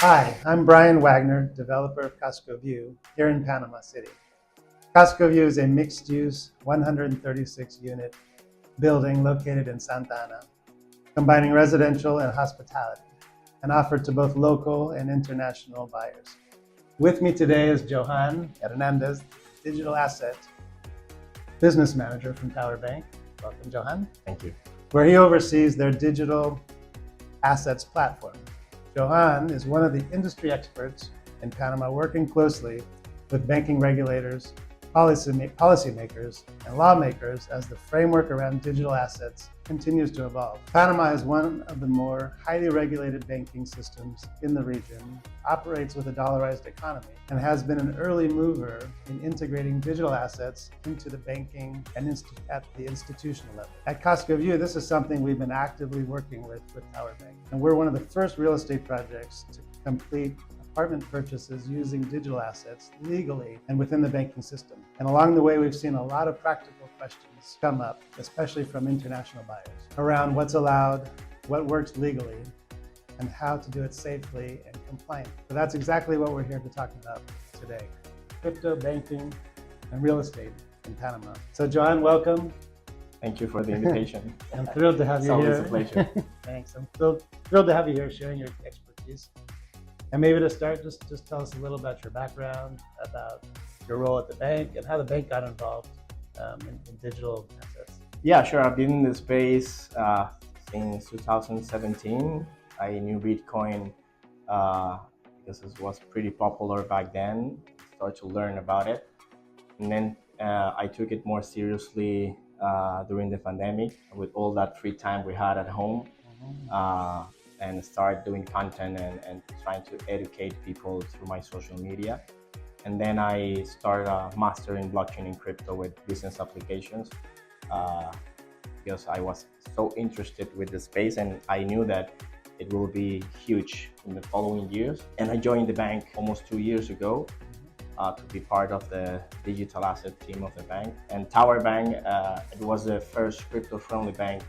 Hi, I'm Brian Wagner, developer of Casco View here in Panama City. Casco View is a mixed-use 136-unit building located in Santa Ana, combining residential and hospitality, and offered to both local and international buyers. With me today is Johan Hernández, digital asset business manager from Tower Bank. Welcome, Johan. Thank you. Where he oversees their digital assets platform. Johan is one of the industry experts in Panama, working closely with banking regulators, policymakers, and lawmakers as the framework around digital assets continues to evolve. Panama is one of the more highly regulated banking systems in the region, operates with a dollarized economy, and has been an early mover in integrating digital assets into the banking and at the institutional level. At Casco View, this is something we've been actively working with Tower Bank, and we're one of the first real estate projects to complete apartment purchases using digital assets legally and within the banking system. And along the way, we've seen a lot of practical questions come up, especially from international buyers, around what's allowed, what works legally, and how to do it safely and compliantly. So that's exactly what we're here to talk about today: crypto, banking, and real estate in Panama. So Johan, welcome. Thank you for the invitation. I'm thrilled to have you It's here. always a pleasure. Thanks. I'm thrilled to have you here sharing your expertise. And maybe to start, just tell us a little about your background, about your role at the bank, and how the bank got involved in digital assets. Yeah, sure. I've been in the space since 2017. I knew Bitcoin because it was pretty popular back then. Started to learn about it, and then I took it more seriously during the pandemic with all that free time we had at home. And start doing content and trying to educate people through my social media. And then I started a master in blockchain and crypto with business applications because I was so interested with the space and I knew that it will be huge in the following years. And I joined the bank almost 2 years ago to be part of the digital asset team of the bank. And Tower Bank, it was the first crypto-friendly bank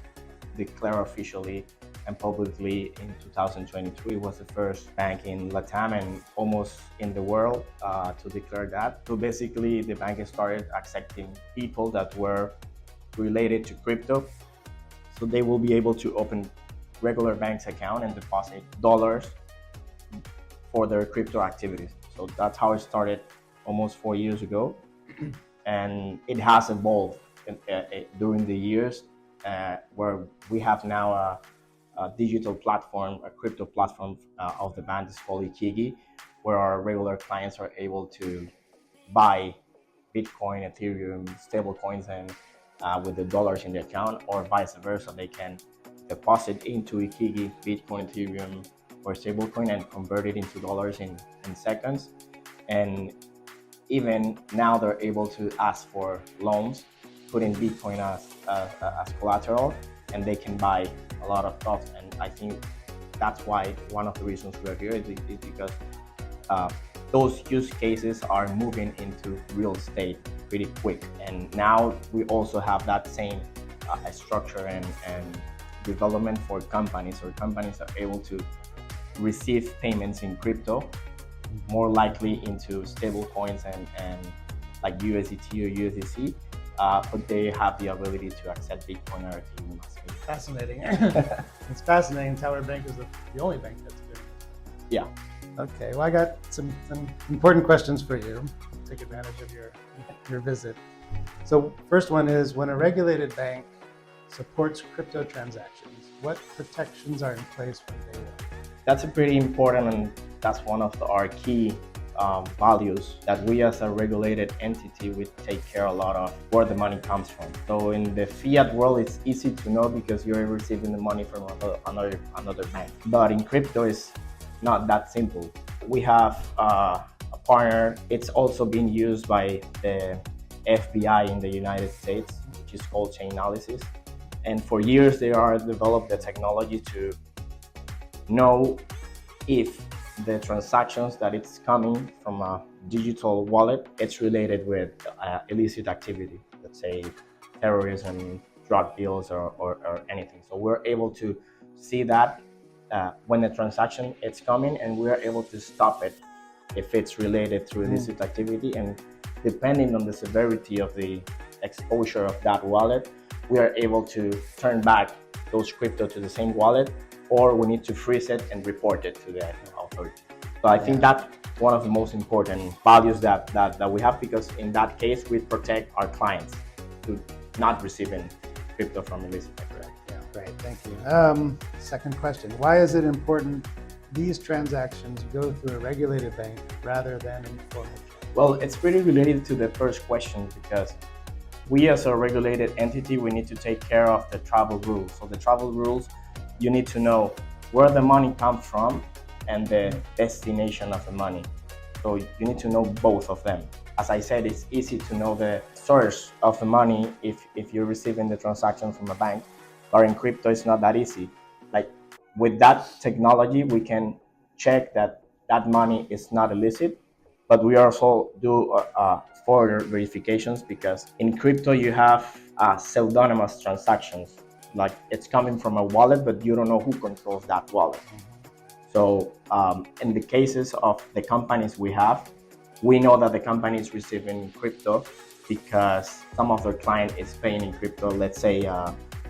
declared officially and publicly in 2023. It was the first bank in Latam and almost in the world to declare that. So basically the bank started accepting people that were related to crypto. So they will be able to open regular bank's account and deposit dollars for their crypto activities. So that's how it started almost 4 years ago. And it has evolved during the years where we have now a digital platform, a crypto platform of the bank is called Ikigi, where our regular clients are able to buy Bitcoin, Ethereum, stable coins, and with the dollars in the account, or vice versa. They can deposit into Ikigi, Bitcoin, Ethereum, or stablecoin and convert it into dollars in seconds. And even now they're able to ask for loans, put in Bitcoin as collateral, and they can buy a lot of stuff. And I think that's why one of the reasons we're here is because those use cases are moving into real estate pretty quick. And now we also have that same structure and development for companies, or companies are able to receive payments in crypto, more likely into stable coins and like USDT or USDC. But they have the ability to accept Bitcoin or Ethereum. Fascinating. It's fascinating. Tower Bank is the only bank that's doing it. Yeah. Okay. Well, I got some important questions for you. Take advantage of your visit. So first one is, when a regulated bank supports crypto transactions, what protections are in place from day one? That's a pretty important, and that's one of our key values, that we as a regulated entity, we take care a lot of where the money comes from. So in the fiat world, it's easy to know because you're receiving the money from another bank. But in crypto, it's not that simple. We have a partner. It's also being used by the FBI in the United States, which is called Chainalysis. And for years, they are developed the technology to know if the transactions that it's coming from a digital wallet, it's related with illicit activity, let's say terrorism, drug deals, or anything. So we're able to see that when the transaction is coming, and we are able to stop it if it's related to illicit activity. And depending on the severity of the exposure of that wallet, we are able to turn back those crypto to the same wallet, or we need to freeze it and report it to the authority. So I think that's one of the most important values that we have, because in that case, we protect our clients to not receiving crypto from illicit activity. Yeah, great, thank you. Second question, why is it important these transactions go through a regulated bank rather than informal? Well, it's pretty related to the first question, because we as a regulated entity, we need to take care of the travel rules. So the travel rules, you need to know where the money comes from and the destination of the money. So you need to know both of them. As I said, it's easy to know the source of the money if you're receiving the transaction from a bank, but in crypto, it's not that easy. Like with that technology, we can check that that money is not illicit, but we also do further verifications, because in crypto you have pseudonymous transactions. Like it's coming from a wallet, but you don't know who controls that wallet. So in the cases of the companies we have, we know that the company is receiving crypto because some of their client is paying in crypto, let's say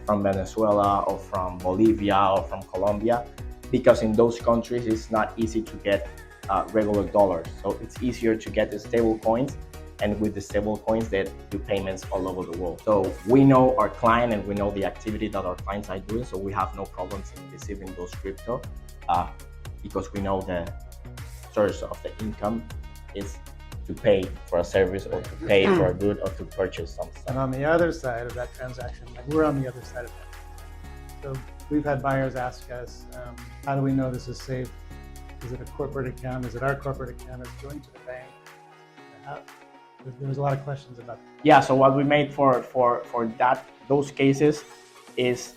from Venezuela or from Bolivia or from Colombia, because in those countries it's not easy to get regular dollars. So it's easier to get the stable coins, and with the stable coins they do payments all over the world. So we know our client and we know the activity that our clients are doing, so we have no problems in receiving those crypto because we know the source of the income is to pay for a service or to pay for a good or to purchase something. And on the other side of that transaction, like we're on the other side of that. So we've had buyers ask us, how do we know this is safe? Is it a corporate account? Is it our corporate account? Is it going to the bank? There's a lot of questions about that. Yeah, so what we made for those cases is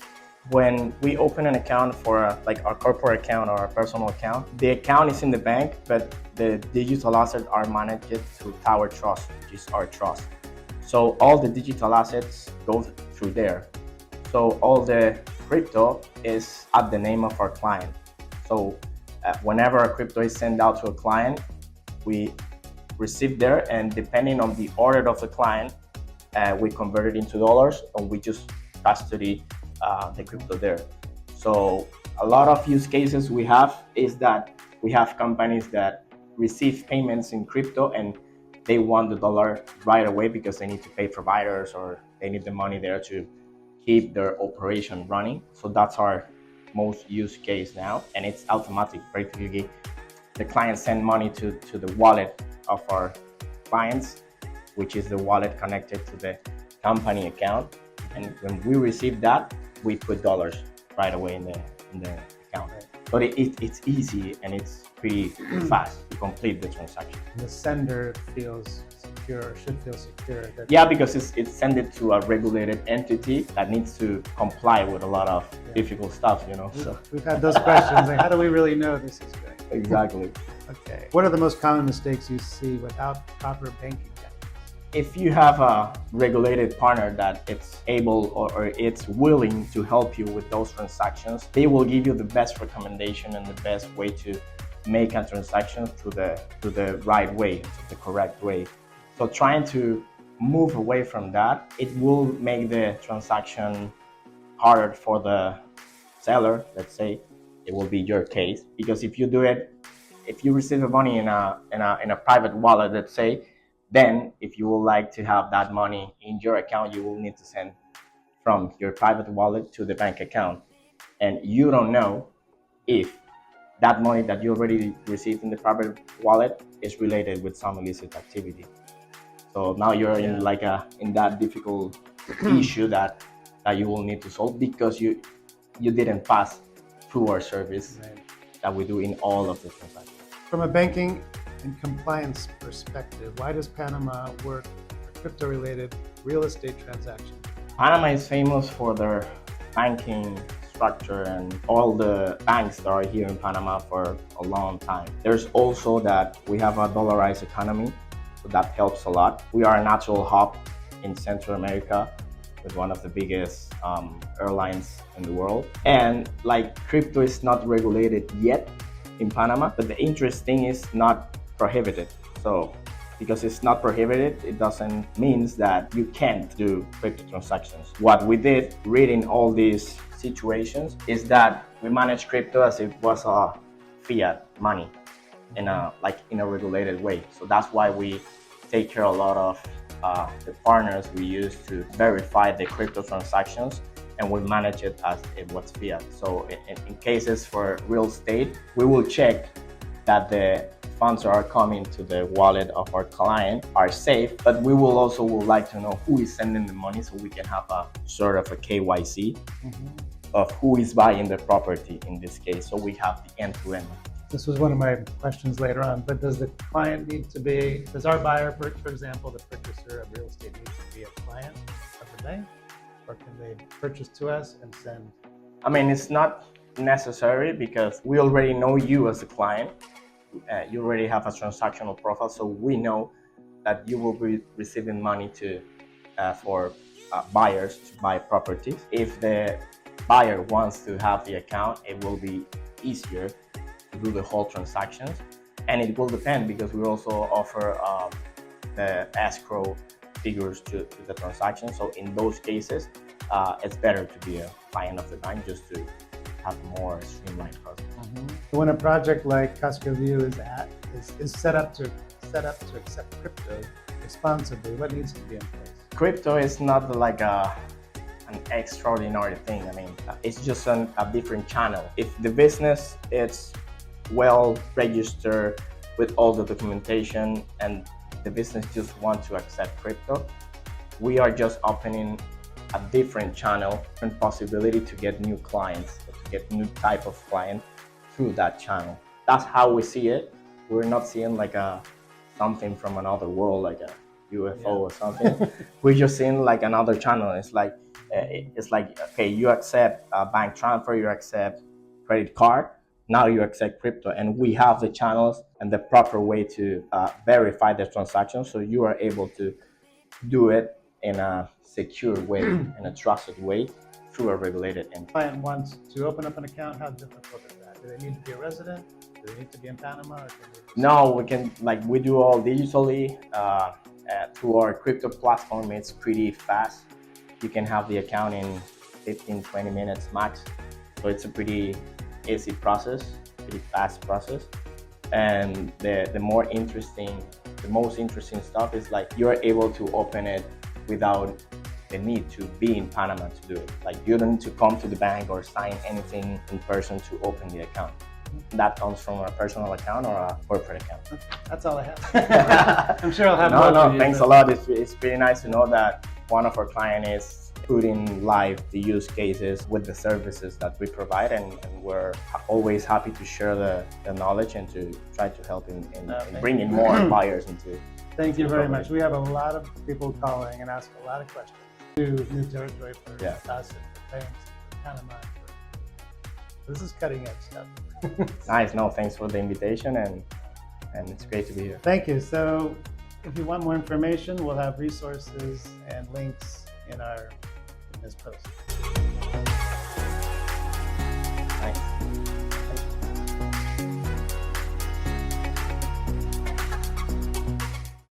when we open an account for like our corporate account or our personal account, the account is in the bank, but the digital assets are managed through Tower Trust, which is our trust. So all the digital assets go through there. So all the crypto is at the name of our client. So whenever a crypto is sent out to a client, we receive there, and depending on the order of the client, we convert it into dollars, and we just custody the crypto there. So a lot of use cases we have is that we have companies that receive payments in crypto and they want the dollar right away because they need to pay providers or they need the money there to keep their operation running. So that's our most used case now, and it's automatic. Practically the client send money to the wallet of our clients, which is the wallet connected to the company account, and when we receive that, we put dollars right away in the account. But it's easy and it's pretty fast to complete the transaction. And the sender feels secure, or should feel secure. Yeah, because it's sent it to a regulated entity that needs to comply with a lot of difficult stuff, you know. So we've had those questions, like how do we really know this is good? Exactly. Okay. What are the most common mistakes you see without proper banking guidance? If you have a regulated partner that it's able or it's willing to help you with those transactions, they will give you the best recommendation and the best way to make a transaction to the right way, the correct way. So trying to move away from that, it will make the transaction harder for the seller. Let's say it will be your case, because if you do it, if you receive the money in a private wallet, let's say, then if you would like to have that money in your account, you will need to send from your private wallet to the bank account, and you don't know if that money that you already received in the private wallet is related with some illicit activity. So now you're in like in that difficult issue that you will need to solve, because you didn't pass through our service that we do in all of the transactions. From a banking and compliance perspective, why does Panama work for crypto-related real estate transactions? Panama is famous for their banking structure and all the banks that are here in Panama for a long time. There's also that we have a dollarized economy, so that helps a lot. We are a natural hub in Central America with one of the biggest airlines in the world. And like crypto is not regulated yet in Panama, but the interesting is not prohibited. So because it's not prohibited, it doesn't mean that you can't do crypto transactions. What we did reading all these situations is that we manage crypto as if it was a fiat money in a regulated way. So that's why we take care of a lot of the partners we use to verify the crypto transactions, and we manage it as it was fiat. So in cases for real estate, we will check that the funds that are coming to the wallet of our client are safe, but we will also would like to know who is sending the money, so we can have a sort of a KYC of who is buying the property in this case. So we have the end-to-end. This was one of my questions later on, but does the client need to be, does our buyer, for example, the purchaser of real estate, need to be a client of the bank? Or can they purchase to us and send? I mean, it's not necessary because we already know you as a client. You already have a transactional profile, so we know that you will be receiving money for buyers to buy properties. If the buyer wants to have the account, it will be easier to do the whole transactions, and it will depend because we also offer the escrow figures to the transaction. So in those cases, it's better to be a client of the bank just to have more streamlined process. When a project like Casco View is set up to accept crypto responsibly, what needs to be in place? Crypto is not like an extraordinary thing. I mean, it's just a different channel. If the business is well registered with all the documentation and the business just wants to accept crypto, we are just opening a different channel and possibility to get new clients, to get new type of client through that channel. That's how we see it. We're not seeing like something from another world, like a UFO or something. We're just seeing like another channel. It's like okay, you accept bank transfer, you accept credit card, now you accept crypto, and we have the channels and the proper way to verify the transaction, so you are able to do it in a secure way, in a trusted way, through a regulated entity. Client wants to open up an account, how difficult is that? Do they need to be a resident? Do they need to be in Panama? Or can they No, we can, we do all digitally through our crypto platform. It's pretty fast. You can have the account in 15-20 minutes max. So it's a pretty easy process, pretty fast process. And the most interesting stuff is like you're able to open it without the need to be in Panama to do it. Like you don't need to come to the bank or sign anything in person to open the account. That comes from a personal account or a corporate account. That's all I have. I'm sure I'll have more. No, thanks a lot. It's pretty nice to know that one of our clients is putting live the use cases with the services that we provide, and we're always happy to share the knowledge and to try to help in bringing more buyers into. Thank you very much. We have a lot of people calling and asking a lot of questions. New territory for us and for banks, for Panama. This is cutting edge stuff. Nice. No, thanks for the invitation, and it's great to be here. Thank you. So if you want more information, we'll have resources and links in this post. Thanks.